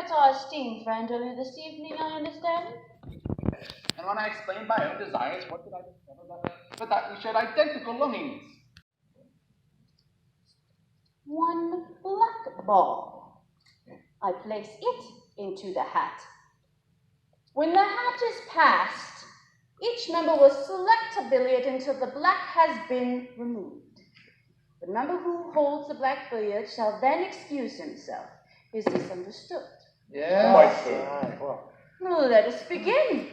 met our esteemed friend earlier this evening, I understand? And when I explained my own desires, what did I discover? But that we shared identical longings. One black ball. I place it into the hat. When the hat is passed, each member will select a billiard until the black has been removed. The member who holds the black billiard shall then excuse himself. Is this understood? Yes. Quite so. Well, let us begin.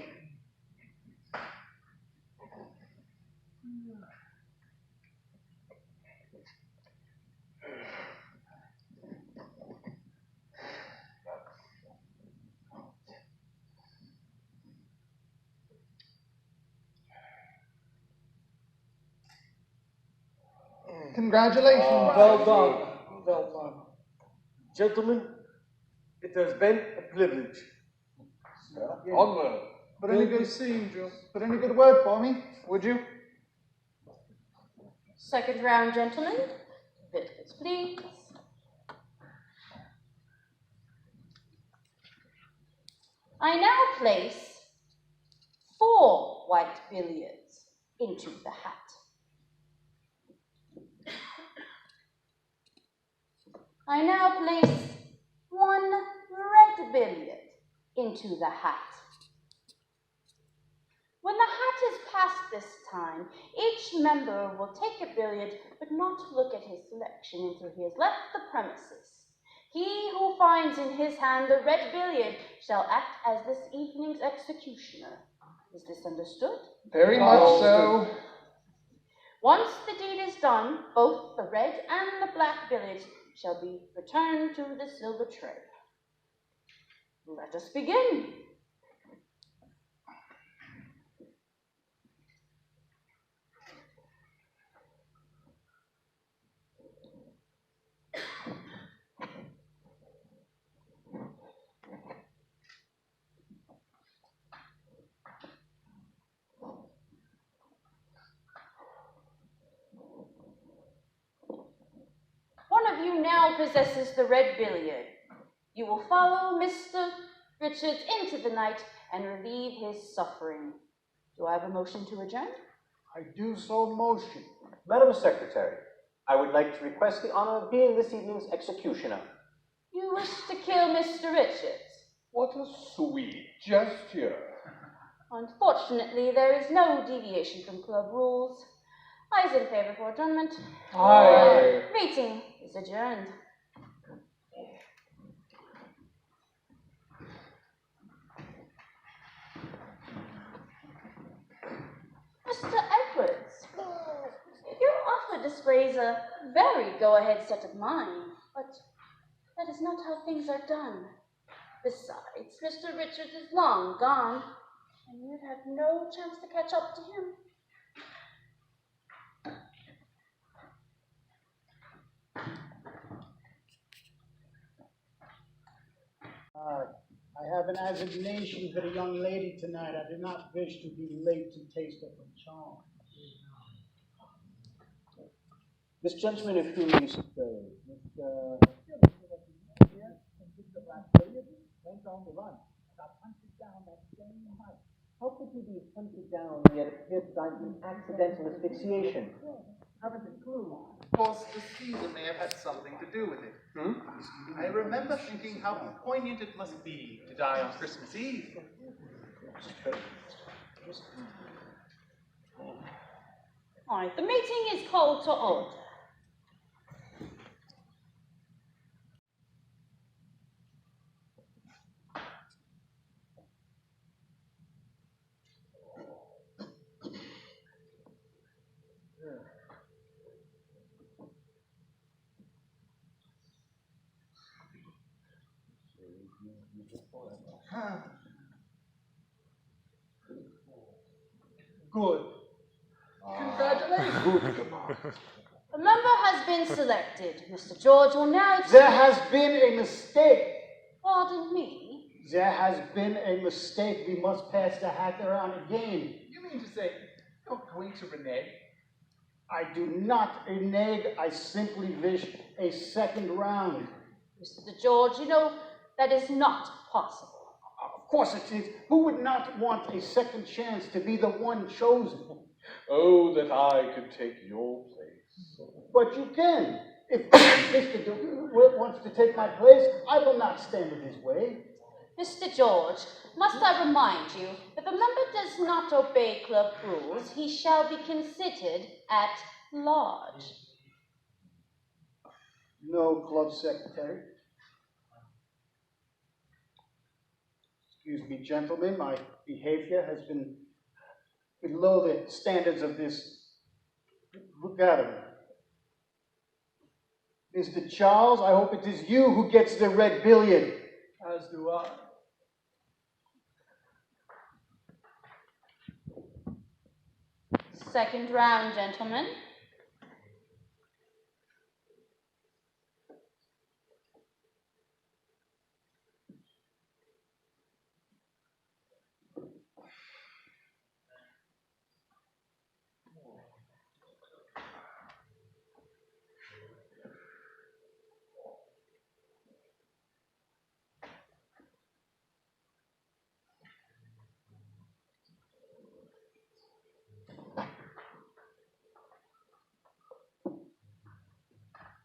Congratulations. Well done. Well done. Gentlemen, it has been a privilege. Onward. Put in a good word for me, would you? Second round, gentlemen. Billiards, please. I now place 4 white billiards into the hat. I now place 1 red billiard into the hat. When the hat is passed this time, each member will take a billiard but not look at his selection until he has left the premises. He who finds in his hand the red billiard shall act as this evening's executioner. Is this understood? Very much so. Once the deed is done, both the red and the black billiards shall be returned to the silver tray. Let us begin. One of you now possesses the red billiard. You will follow Mr. Richards into the night and relieve his suffering. Do I have a motion to adjourn? I do so motion. Madam Secretary, I would like to request the honor of being this evening's executioner. You wish to kill Mr. Richards? What a sweet gesture. Unfortunately, there is no deviation from club rules. Ayes in favor for adjournment. Aye. Meeting is adjourned. Mr. Edwards, your offer displays a very go-ahead set of mind, but that is not how things are done. Besides, Mr. Richards is long gone, and you'd have no chance to catch up to him. I have an assignation for the young lady tonight. I do not wish to be late to taste of her charm. This gentleman of whom you spoke, Mr. Went on the run. Got hunted down that same night. How could he be hunted down and yet appear to die from accidental asphyxiation? Haven't a clue. Of course, the season may have had something to do with it. I remember thinking how poignant it must be to die on Christmas Eve. All right, the meeting is called to order. Good. Congratulations. A member has been selected. Mr. George will now... There has been a mistake. Pardon me? There has been a mistake. We must pass the hat around again. You mean to say you're going to renege? I do not renege. I simply wish a second round. Mr. George, you know That is not possible. Of course it is. Who would not want a second chance to be the one chosen? Oh, that I could take your place. But you can. If Mr. DeWitt wants to take my place, I will not stand in his way. Mr. George, must I remind you, if a member does not obey club rules, he shall be considered at large. No, club secretary. Excuse me, gentlemen, my behavior has been below the standards of this gathering. Mr. Charles, I hope it is you who gets the red billion. As do I. Second round, gentlemen.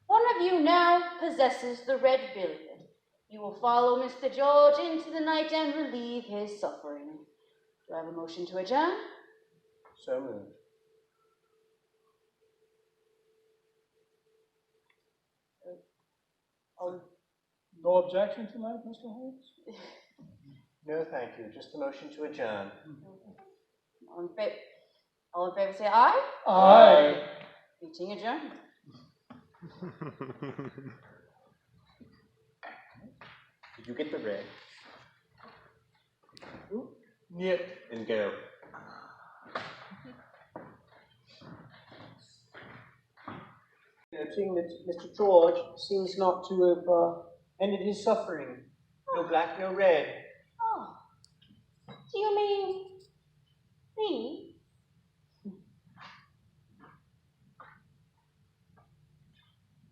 One of you now possesses the red billion. You will follow Mr. George into the night and relieve his suffering. Do I have a motion to adjourn? So moved. No objection tonight, Mr. Holmes? No, thank you. Just the motion to adjourn. All in favor say aye. Aye. Meeting adjourned. Did you get the red? Niet. Then go. Noting that Mr. George seems not to have ended his suffering. No black, no red. Oh, do you mean me?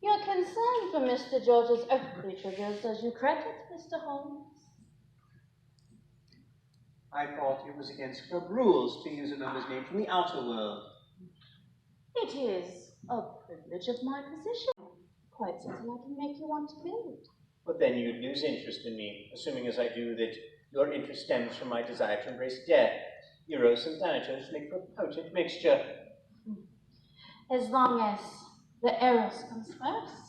Your concern for Mr. George's earthly triggers does you credit, Mr. Holmes. I thought it was against club rules to use a member's name from the outer world. It is a privilege of my position. Quite something I can make you want to build. But then you'd lose interest in me, assuming as I do that your interest stems from my desire to embrace death. Eros and Thanatos make for a potent mixture. As long as the Eros comes first.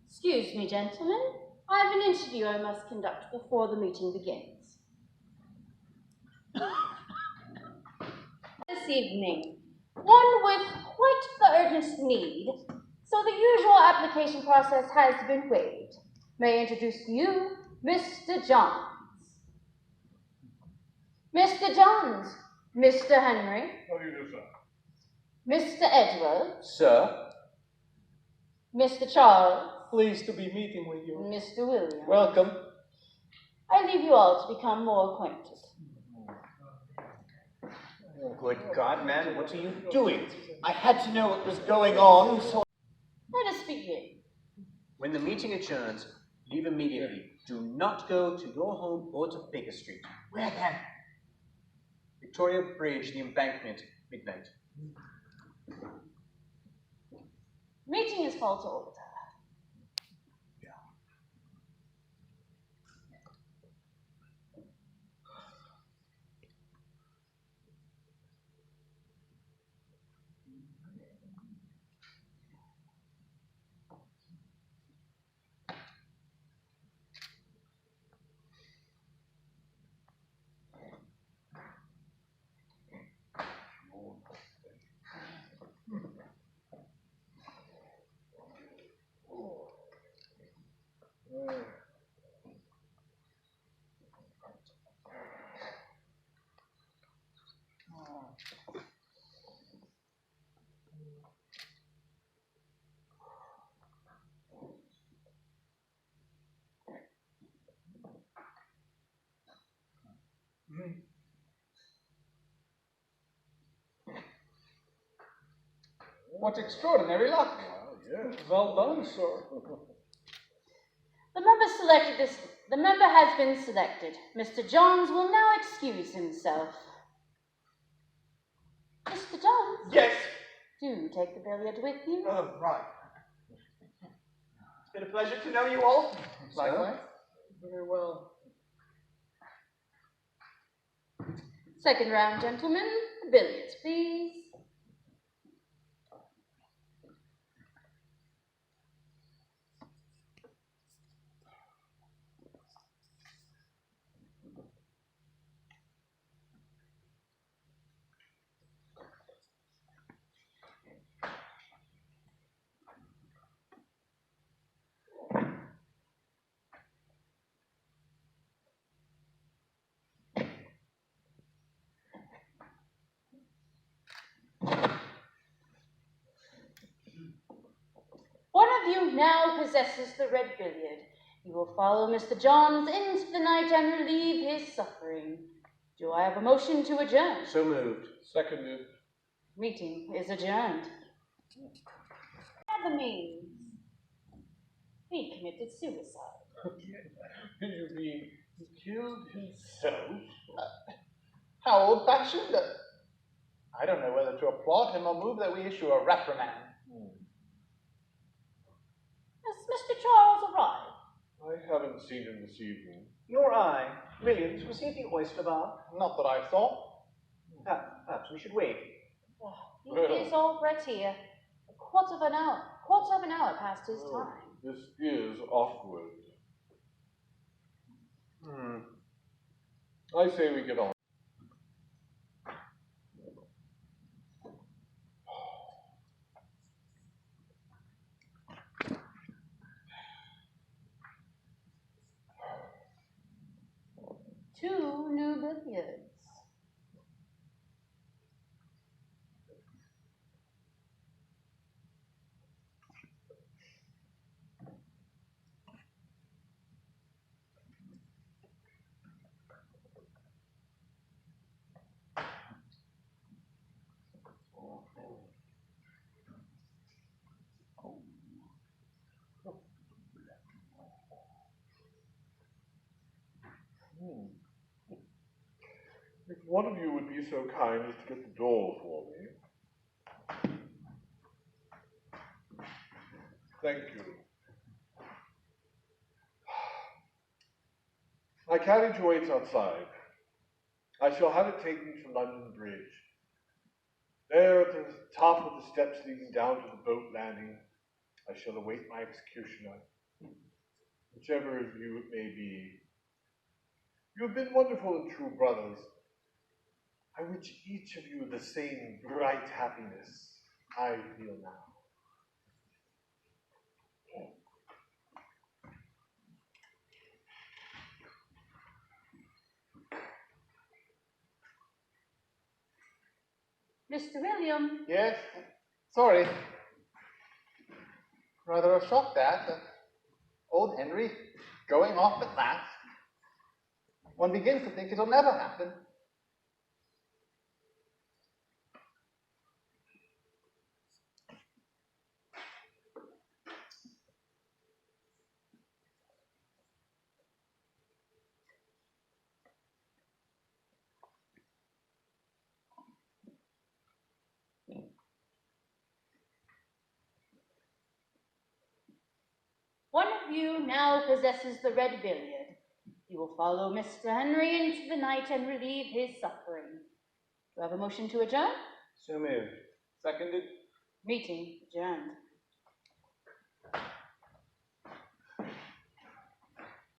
Excuse me, gentlemen. I have an interview I must conduct before the meeting begins. This evening, one with quite the urgent need, so the usual application process has been waived. May I introduce to you Mr. Johns. Mr. Johns, Mr. Henry, How do you do, sir? Mr. Edward, Sir, Mr. Charles, pleased to be meeting with you. Mr. William. Welcome. I leave you all to become more acquainted. Good God, man, what are you doing? I had to know what was going on, so... Let us begin. When the meeting adjourns, leave immediately. Do not go to your home or to Baker Street. Where then? Victoria Bridge, the embankment, midnight. Meeting is called to order. What extraordinary luck. Yes, well done, sir. The member has been selected. Mr. Johns will now excuse himself. Mr. Johns? Yes. Do take the billiard with you. Oh, right. It's been a pleasure to know you all. Likewise. Very well. Second round, gentlemen. Billiards, please. One of you now possesses the red billiard. You will follow Mr. Johns into the night and relieve his suffering. Do I have a motion to adjourn? So moved. Seconded. Meeting is adjourned. The means. He committed suicide. You mean he killed himself? How old-fashioned. I don't know whether to applaud him or move that we issue a reprimand. Has Mr. Charles arrived? I haven't seen him this evening. Nor I. Williams, was he at the oyster bar? Not that I saw. Perhaps we should wait. He is already here. A quarter of an hour past his time. This is awkward. I say we get on. Two new billiards. If one of you would be so kind as to get the door for me. Thank you. My carriage waits outside. I shall have it taken to London Bridge. There at the top of the steps leading down to the boat landing, I shall await my executioner, whichever of you it may be. You have been wonderful and true brothers. I wish each of you the same bright happiness I feel now. Mr. William. Yes? Sorry. Rather a shock that. Old Henry going off at last. One begins to think it'll never happen. One of you now possesses the red billiard. You will follow Mr. Henry into the night and relieve his suffering. Do I have a motion to adjourn? So moved. Seconded. Meeting adjourned.